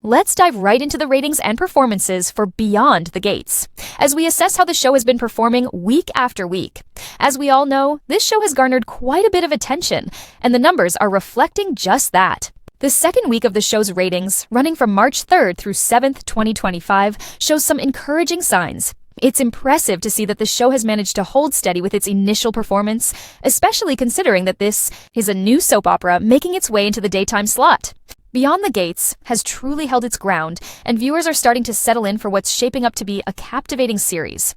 Let's dive right into the ratings and performances for Beyond the Gates, as we assess how the show has been performing week after week. As we all know, this show has garnered quite a bit of attention, and the numbers are reflecting just that. The second week of the show's ratings, running from March 3rd through 7th, 2025, shows some encouraging signs. It's impressive to see that the show has managed to hold steady with its initial performance, especially considering that this is a new soap opera making its way into the daytime slot. Beyond the Gates has truly held its ground, and viewers are starting to settle in for what's shaping up to be a captivating series.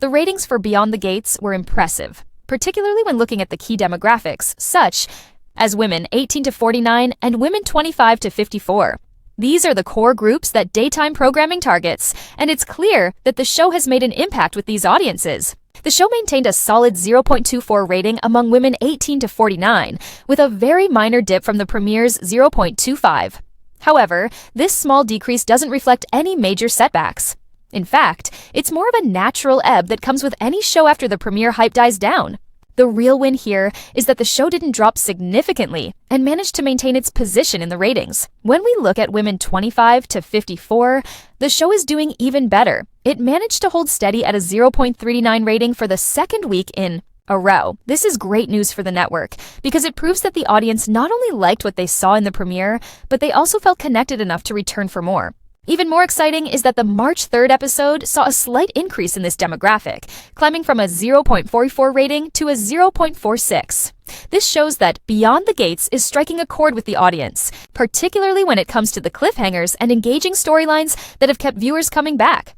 The ratings for Beyond the Gates were impressive, particularly when looking at the key demographics, such as women 18 to 49 and women 25 to 54. These are the core groups that daytime programming targets, and it's clear that the show has made an impact with these audiences. The show maintained a solid 0.24 rating among women 18 to 49, with a very minor dip from the premiere's 0.25. However, this small decrease doesn't reflect any major setbacks. In fact, it's more of a natural ebb that comes with any show after the premiere hype dies down. The real win here is that the show didn't drop significantly and managed to maintain its position in the ratings. When we look at women 25 to 54, the show is doing even better. It managed to hold steady at a 0.39 rating for the second week in a row. This is great news for the network because it proves that the audience not only liked what they saw in the premiere, but they also felt connected enough to return for more. Even more exciting is that the March 3rd episode saw a slight increase in this demographic, climbing from a 0.44 rating to a 0.46. This shows that Beyond the Gates is striking a chord with the audience, particularly when it comes to the cliffhangers and engaging storylines that have kept viewers coming back.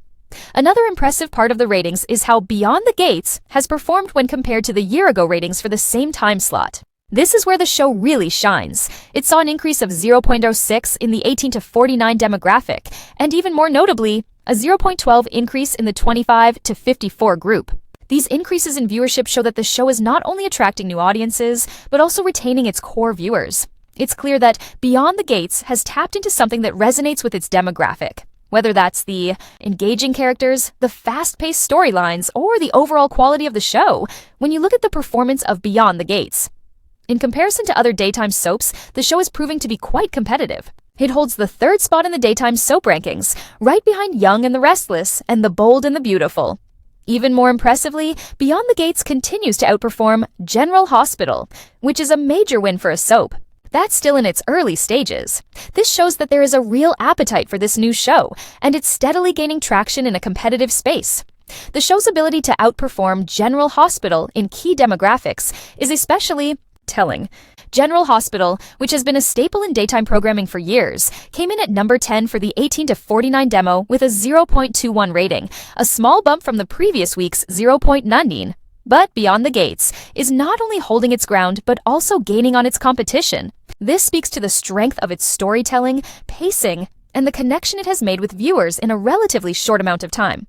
Another impressive part of the ratings is how Beyond the Gates has performed when compared to the year-ago ratings for the same time slot. This is where the show really shines. It saw an increase of 0.06 in the 18 to 49 demographic, and even more notably, a 0.12 increase in the 25 to 54 group. These increases in viewership show that the show is not only attracting new audiences, but also retaining its core viewers. It's clear that Beyond the Gates has tapped into something that resonates with its demographic. Whether that's the engaging characters, the fast-paced storylines, or the overall quality of the show, when you look at the performance of Beyond the Gates. In comparison to other daytime soaps, the show is proving to be quite competitive. It holds the third spot in the daytime soap rankings, right behind Young and the Restless and The Bold and the Beautiful. Even more impressively, Beyond the Gates continues to outperform General Hospital, which is a major win for a soap. That's still in its early stages. This shows that there is a real appetite for this new show, and it's steadily gaining traction in a competitive space. The show's ability to outperform General Hospital in key demographics is especially telling. General Hospital, which has been a staple in daytime programming for years, came in at number 10 for the 18 to 49 demo with a 0.21 rating, a small bump from the previous week's 0.19. But Beyond the Gates is not only holding its ground, but also gaining on its competition. This speaks to the strength of its storytelling, pacing, and the connection it has made with viewers in a relatively short amount of time.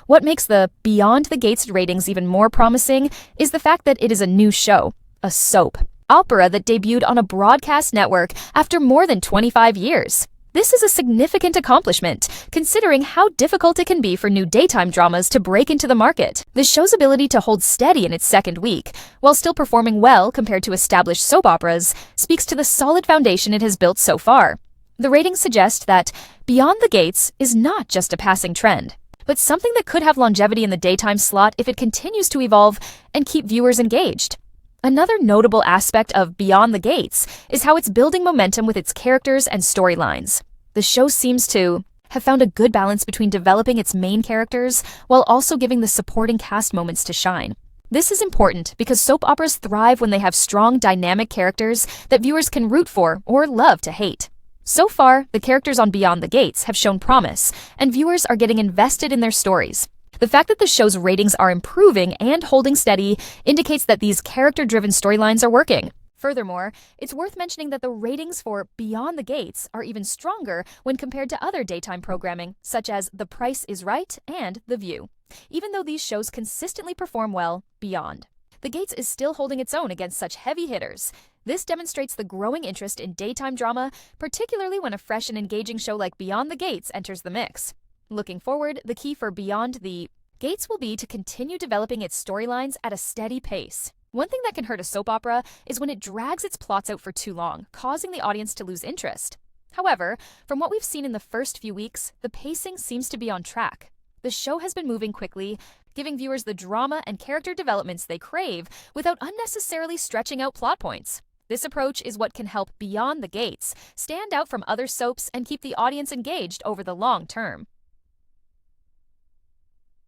What makes the Beyond the Gates ratings even more promising is the fact that it is a new show. A soap opera that debuted on a broadcast network after more than 25 years. This is a significant accomplishment, considering how difficult it can be for new daytime dramas to break into the market. The show's ability to hold steady in its second week, while still performing well compared to established soap operas, speaks to the solid foundation it has built so far. The ratings suggest that Beyond the Gates is not just a passing trend, but something that could have longevity in the daytime slot if it continues to evolve and keep viewers engaged. Another notable aspect of Beyond the Gates is how it's building momentum with its characters and storylines. The show seems to have found a good balance between developing its main characters while also giving the supporting cast moments to shine. This is important because soap operas thrive when they have strong, dynamic characters that viewers can root for or love to hate. So far, the characters on Beyond the Gates have shown promise, and viewers are getting invested in their stories. The fact that the show's ratings are improving and holding steady indicates that these character-driven storylines are working. Furthermore, it's worth mentioning that the ratings for Beyond the Gates are even stronger when compared to other daytime programming, such as The Price is Right and The View. Even though these shows consistently perform well, Beyond the Gates is still holding its own against such heavy hitters. This demonstrates the growing interest in daytime drama, particularly when a fresh and engaging show like Beyond the Gates enters the mix. Looking forward, the key for Beyond the Gates will be to continue developing its storylines at a steady pace. One thing that can hurt a soap opera is when it drags its plots out for too long, causing the audience to lose interest. However, from what we've seen in the first few weeks, the pacing seems to be on track. The show has been moving quickly, giving viewers the drama and character developments they crave without unnecessarily stretching out plot points. This approach is what can help Beyond the Gates stand out from other soaps and keep the audience engaged over the long term.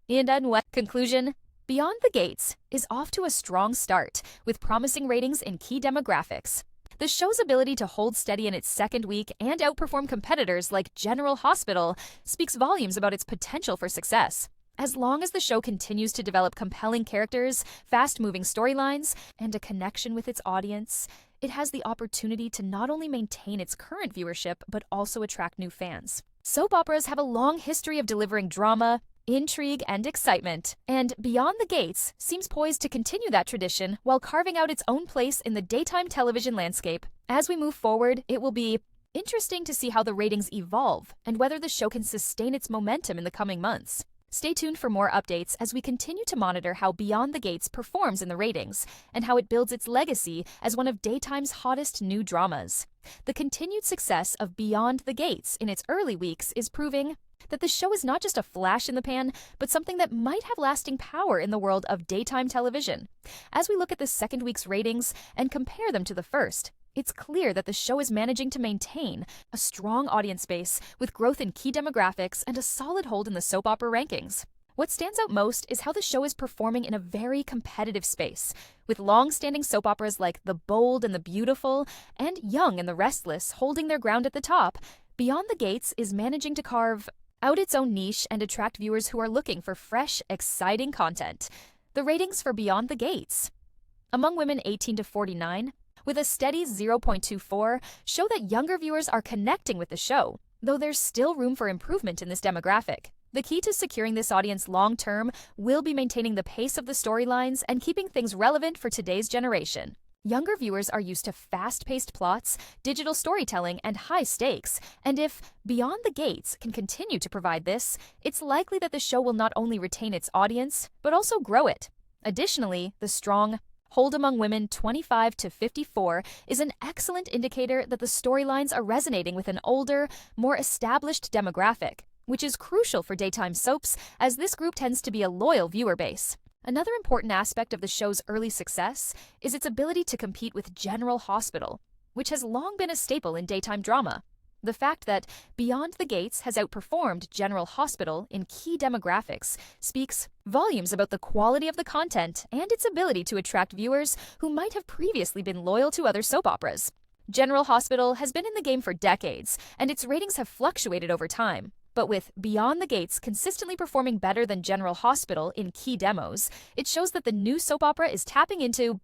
In conclusion, Beyond the Gates is off to a strong start with promising ratings in key demographics. The show's ability to hold steady in its second week and outperform competitors like General Hospital speaks volumes about its potential for success. As long as the show continues to develop compelling characters, fast-moving storylines, and a connection with its audience, it has the opportunity to not only maintain its current viewership, but also attract new fans. Soap operas have a long history of delivering drama, intrigue, and excitement, and Beyond the Gates seems poised to continue that tradition while carving out its own place in the daytime television landscape. As we move forward, it will be interesting to see how the ratings evolve and whether the show can sustain its momentum in the coming months. Stay tuned for more updates as we continue to monitor how Beyond the Gates performs in the ratings and how it builds its legacy as one of daytime's hottest new dramas. The continued success of Beyond the Gates in its early weeks is proving that the show is not just a flash in the pan, but something that might have lasting power in the world of daytime television. As we look at the second week's ratings and compare them to the first, it's clear that the show is managing to maintain a strong audience base with growth in key demographics and a solid hold in the soap opera rankings. What stands out most is how the show is performing in a very competitive space, with long-standing soap operas like The Bold and the Beautiful and Young and the Restless holding their ground at the top. Beyond the Gates is managing to carve out its own niche and attract viewers who are looking for fresh, exciting content. The ratings for Beyond the Gates among women 18 to 49, with a steady 0.24, show that younger viewers are connecting with the show, though there's still room for improvement in this demographic. The key to securing this audience long-term will be maintaining the pace of the storylines and keeping things relevant for today's generation. Younger viewers are used to fast-paced plots, digital storytelling, and high stakes, and if Beyond the Gates can continue to provide this, it's likely that the show will not only retain its audience, but also grow it. Additionally, the strong hold among women 25 to 54 is an excellent indicator that the storylines are resonating with an older, more established demographic, which is crucial for daytime soaps as this group tends to be a loyal viewer base. Another important aspect of the show's early success is its ability to compete with General Hospital, which has long been a staple in daytime drama. The fact that Beyond the Gates has outperformed General Hospital in key demographics speaks volumes about the quality of the content and its ability to attract viewers who might have previously been loyal to other soap operas. General Hospital has been in the game for decades, and its ratings have fluctuated over time. But with Beyond the Gates consistently performing better than General Hospital in key demos, it shows that the new soap opera is tapping into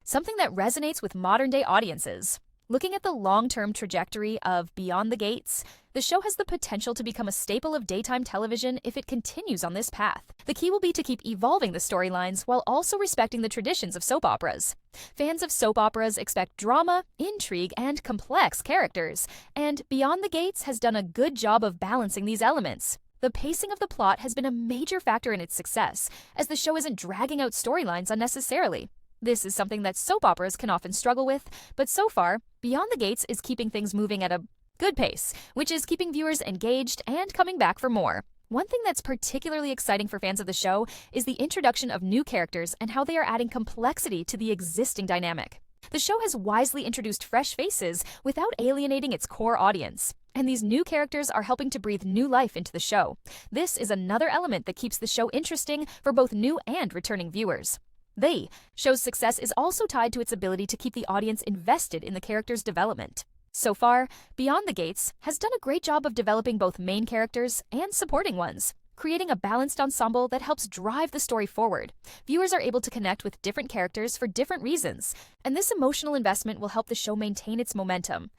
something that resonates with modern-day audiences. Looking at the long-term trajectory of Beyond the Gates, the show has the potential to become a staple of daytime television if it continues on this path. The key will be to keep evolving the storylines while also respecting the traditions of soap operas. Fans of soap operas expect drama, intrigue, and complex characters, and Beyond the Gates has done a good job of balancing these elements. The pacing of the plot has been a major factor in its success, as the show isn't dragging out storylines unnecessarily. This is something that soap operas can often struggle with, but so far, Beyond the Gates is keeping things moving at a good pace, which is keeping viewers engaged and coming back for more. One thing that's particularly exciting for fans of the show is the introduction of new characters and how they are adding complexity to the existing dynamic. The show has wisely introduced fresh faces without alienating its core audience, and these new characters are helping to breathe new life into the show. This is another element that keeps the show interesting for both new and returning viewers. The show's success is also tied to its ability to keep the audience invested in the characters' development. So far, Beyond the Gates has done a great job of developing both main characters and supporting ones, creating a balanced ensemble that helps drive the story forward. Viewers are able to connect with different characters for different reasons, and this emotional investment will help the show maintain its momentum.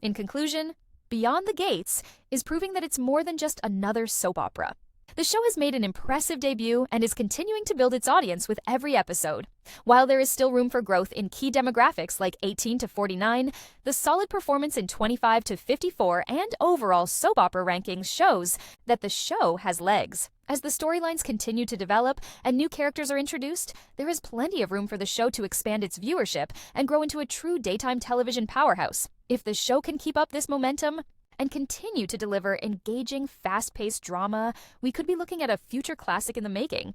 In conclusion, Beyond the Gates is proving that it's more than just another soap opera. The show has made an impressive debut and is continuing to build its audience with every episode. While there is still room for growth in key demographics like 18 to 49, the solid performance in 25 to 54 and overall soap opera rankings shows that the show has legs. As the storylines continue to develop and new characters are introduced, there is plenty of room for the show to expand its viewership and grow into a true daytime television powerhouse. If the show can keep up this momentum and continue to deliver engaging, fast-paced drama, we could be looking at a future classic in the making.